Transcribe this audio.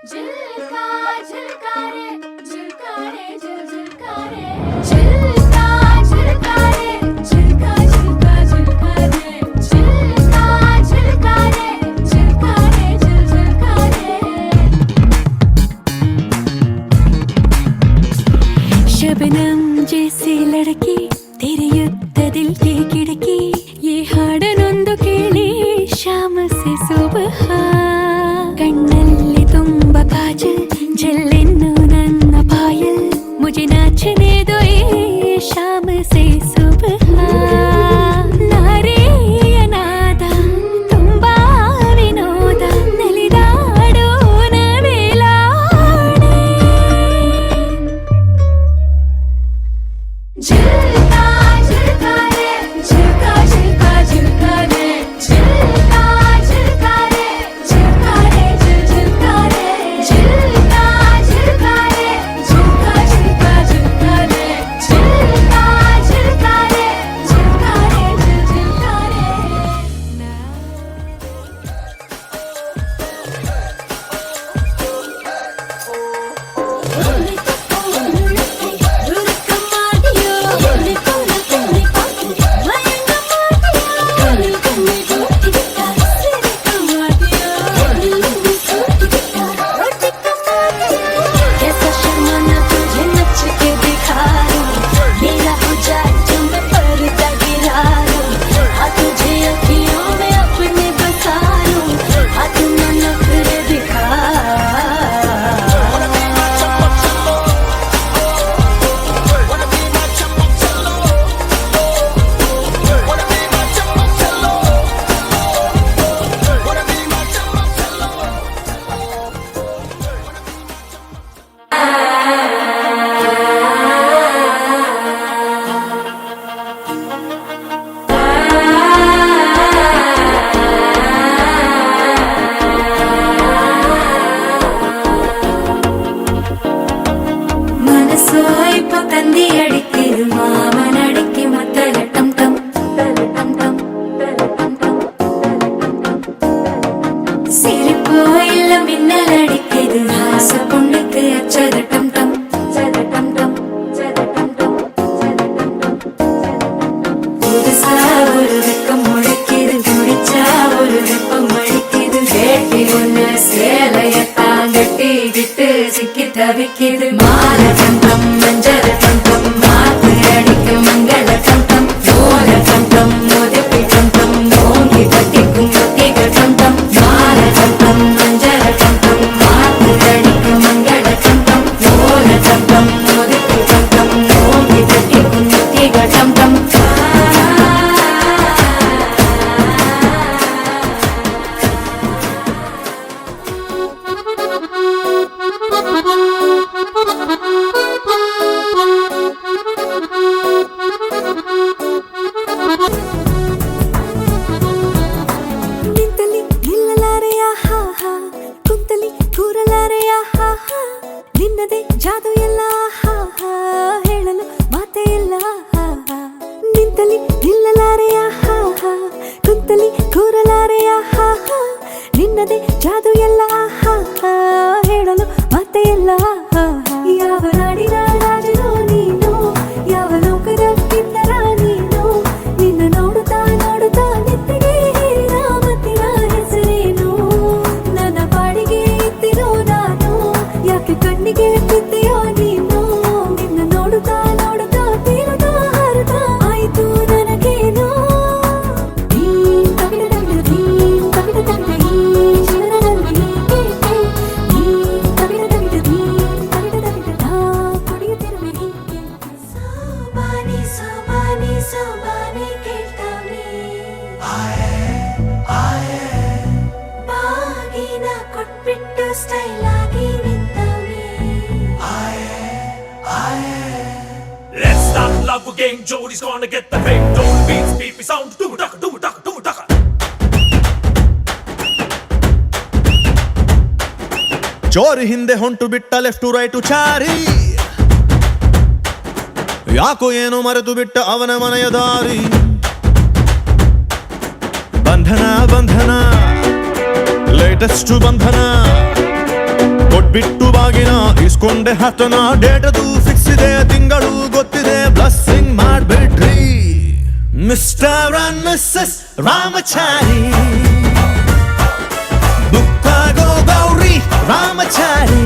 झिलका झिलका रे झिलका रे झिलका रे झिलका झिलका रे झिलका झिलका झिलका रे झिलका झिलका रे झिलका रे झिलका रे शबनम जैसी लड़की तेरे युद्ध दिल की खिड़की ये ಹಾಡನೊಂದು ಕೇಳಿ ಶಾಮ से सुबह ಕಣ್ಣಲ್ಲಿ ತುಂಬ ಕಾಜಲ್ ಜಲ್ಲೆನ್ನು ನನ್ನ ಪಾಯಲ್ मुझे नाचने दो ये शाम से सुबह ನಾರೆಯ ನಾದ ತುಂಬಾ ವಿನೋದ ನಲಿದಾಡೋಣ ವೇಲಾಡೆ झिलका झिलका रे झिलका झिलका झिलका रे झिलका झिलका रे झिलका रे झिलका रे झिलका झिलका रे झिलका झिलका झिलका रे झिलका झिलका रे झिलका रे झिलका रे कैसा शर्माना तुझे नच के दिखा दूं मेरा हो जाए जो मैं पर्दा गिरा दूं हाँ तुझे अखियों में अपने बसा लूं हाँ तुम नखरे दिखा മനസ്സോ ഇപ്പൊ തന്തി അടിക്കരു മാമനടിക്ക് മത്തലട്ടം ടം ടം ടം സിരിപ്പോ ഇല്ല മിന്നലടിക്കരു ഹാസ പൊണ്ണുക്ക് അച്ചതട്ടം ടം ചതട്ടം ടം ചതട്ടം ടം പുതുസാ ഒരു വെക്കം മുഴക്കിയത് കുടിച്ചാ ഒരു വെപ്പം മഴിക്കിയത് കേട്ടി ഒന്ന് സേലയത്താൻ കെട്ടി വിട്ട് സിക്കി തവിക്കിയത് മാല ടം മഞ്ചര ടം മാത്ത് അടിക്കും മംഗള ടം മോല ടം മോദപ്പി ടം മോങ്കി പട്ടിക്കും പത്തിക ടം മാല ടം മഞ്ചര ടം മാത്ത് അടിക്കും മംഗള ടം മോല ടം മോദപ്പി ടം മോങ്കി പട്ടിക്കും പത്തിക ടം ನಿಂತಲಿ ನಿಲ್ಲಲಾರೆಯ ಹಾ ಹಾ ಕುಂತಲಿ ಕೂರಲಾರೆಯ ಹಾ ಹಾ ನಿನ್ನದೇ ಜಾದು ಎಲ್ಲ ಹಾ ಹಾ ಹೇಳಲು ಮಾತೇ ಇಲ್ಲ ಹಾ ಹಾ ನಿಂತಲಿ ನಿಲ್ಲಲಾರೆಯ ಹಾ ಹಾ ಕುಂತಲಿ ಕೂರಲಾರೆಯ ಹಾ ಹಾ ನಿನ್ನದೇ ಜಾದು ಎಲ್ಲ ಹಾ ಹಾ ಹೇಳಲು ಮಾತೇ ಇಲ್ಲ ಹಾ ಹಾ ಯಾವ ನಾಡಿನ ರಾಜನೋ ನೀನು ಯಾವ ಲೋಕದ ಕಿನ್ನರ ನೀನು ನಿನ್ನ ನೋಡುತ್ತಾ ನೋಡುತ್ತಾ ನೆತ್ತಿಗೆ ಹೇರಿದ ಮತ್ತಿನ ಹೆಸರೇನು ನನ್ನ ಪಾಡಿಗೆ ಇತ್ತಿರೋ ನಾನು ಯಾಕೆ ಕಣ್ಣಿಗೆ ಬಿದ್ದೆಯೋ ನೀನು ನಿನ್ನ ನೋಡುತ್ತಾ ನೋಡುತ್ತಾ ತೀರುತ್ತಾ ಹಾರುತ್ತಾ ಆಯ್ತು ನನಗೇನು ನೀನ್ ತಮಿಳು ತಮಿಳು ನೀನ್ ತಮಿಳು ತಮಿಳು ಈ ಶಿವನಲ್ಲಿ ನೀನ್ ತಮಿಳು ತಮಿಳು ನೀನ್ ತಮಿಳು ತಮಿಳು ನಾ ಕುಡಿಯುತ್ತಿರುವೆ ಹೀಗೆ ಸೋಬಾನಿ ಸೋಬಾನಿ ಸೋಬಾನಿ ಕೇಳ್ತಾವ್ನಿ ಬಾಗಿನ ಕೊಟ್ಬಿಟ್ಟು ಸ್ಟೈಲ್ ಆಗಿ ನಿಂತವ್ನಿ Let's start love again. Jody's gonna get the fame. Don't beats, beepy sound. Do it, do it, do it, ಚೋರಿ ಹಿಂದೆ ಹೊಂಟು ಬಿಟ್ಟ ಲೆಫ್ಟ್ ರೈಟ್ ಚಾರಿ ಯಾಕೋ ಏನೋ ಮರೆತು ಬಿಟ್ಟ ಅವನ ಮನೆಯ ದಾರಿ ಬಂಧನ ಬಂಧನ ಲೇಟೆಸ್ಟ್ ಬಂಧನ ಬಿಟ್ಟು ಬಾಗಿನ ಇಸ್ಕೊಂಡೆ ಹತನ ಡೇಟದು ಫಿಕ್ಸ್ ಇದೆ ತಿಂಗಳು ಗೊತ್ತಿದೆ ಬ್ಲಸ್ಸಿಂಗ್ ಮಾಡ್ಬಿಡ್ರಿ ಮಿಸ್ಟರ್ ಅಂಡ್ ಮಿಸ್ಸಸ್ ರಾಮಚಾರಿ ಬುಕ್ಕಾಗೋ ಗೌರಿ ರಾಮಚಾರಿ